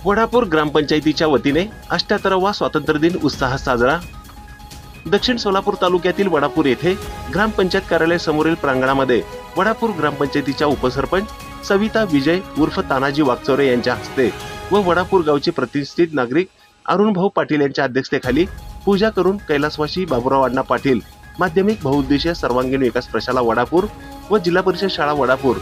वडापूर ग्रामपंचायतीच्या वतीने 78वा स्वातंत्र्य दिन उत्साहात साजरा। दक्षिण सोलापूर तालुक्यातील वडापूर येथे ग्रामपंचायत कार्यालय समोरील प्रांगणामध्ये वडापूर ग्रामपंचायतीच्या उपसरपंच सविता विजय उर्फ तानाजी वागचौरे यांच्या हस्ते व वडापूर गावचे प्रतिष्ठित नागरिक अरुणभाऊ पाटील यांच्या अध्यक्षतेखाली पूजा करून कैलासवासी बाबूराव अण्णा पाटील माध्यमिक बहुउद्देशीय सर्वांगीण विकास प्रशाला वडापूर व जिल्हा परिषद शाळा वडापूर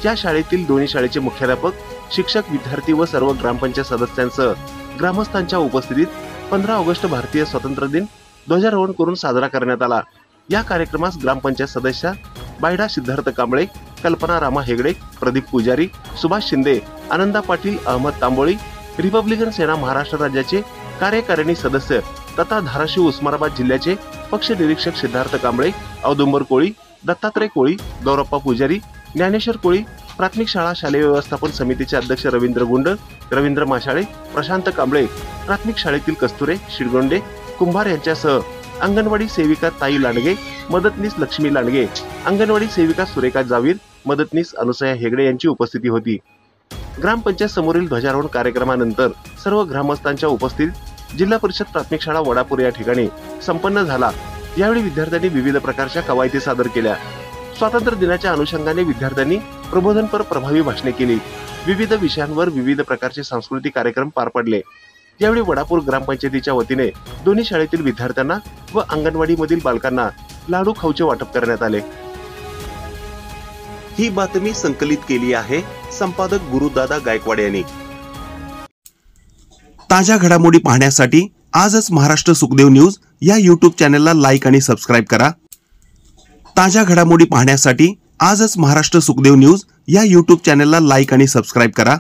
या शाळेतील दोन्ही शाळेचे मुख्याध्यापक, शिक्षक, विद्यार्थी व सर्व ग्रामपंचायत सदस्यांसह ग्रामस्थांच्या उपस्थितीत 15 ऑगस्ट भारतीय स्वातंत्र्य दिन ध्वजारोहण करून साजरा करण्यात आला। या कार्यक्रमास ग्रामपंचायत सदस्य बायडा सिद्धार्थ कांबळे, कल्पना रामा हेगडे, प्रदीप पुजारी, सुभाष शिंदे, आनंदा पाटील, अहमद तांबोळी, रिपब्लिकन सेना महाराष्ट्र राज्याचे कार्यकारिणी सदस्य तथा धाराशिव उस्मानाबाद जिल्ह्याचे पक्ष निरीक्षक सिद्धार्थ कांबळे, औदुंबर कोळी, दत्तात्रय कोळी, गौरप्पा पुजारी, ज्ञानेश्वर कोळी, प्राथमिक शाळा शालेय व्यवस्थापन समितीचे अध्यक्ष रवींद्र गुंड, रवींद्र माशाळे, प्रशांत कांबळे, प्राथमिक शाळेतील कस्तुरे, शिरगोंडे, कुंभार यांच्यासह अंगणवाडी सेविका ताई लांडगे, मदतनीस लक्ष्मी लांडगे, अंगणवाडी सेविका सुरेखा जावीर, मदतनीस अनुसया हेगडे यांची उपस्थिती होती। ग्रामपंचायत समोरील ध्वजारोहण कार्यक्रमानंतर सर्व ग्रामस्थांच्या उपस्थितीत जिल्हा परिषद प्राथमिक शाळा वडापूर या ठिकाणी संपन्न झाला। यावेळी विद्यार्थ्यांनी विविध प्रकारच्या कवायती सादर केल्या। स्वातंत्र्य दिनाच्या अनुषंगाने विद्यार्थ्यांनी प्रबोधनपर प्रभावी भाषणे केली। विविध विषयांवर विविध प्रकारचे सांस्कृतिक कार्यक्रम पार पडले। यावेळी वडापूर ग्रामपंचायतीच्या वतीने दोन्ही शाळेतील विद्यार्थ्यांना व अंगणवाडीमधील बालकांना लाडू खाऊचे वाटप करण्यात आले। ही बातमी संकलित केली आहे संपादक गुरुदादा गायकवाड यांनी। ताज्या घडामोडी पाहण्यासाठी आजच महाराष्ट्र सुखदेव न्यूज या YouTube चॅनलला लाईक आणि सबस्क्राईब करा। ताज्या घडामोडी पाहण्यासाठी आजच महाराष्ट्र सुखदेव न्यूज या YouTube चॅनलला लाईक आणि सबस्क्राईब करा।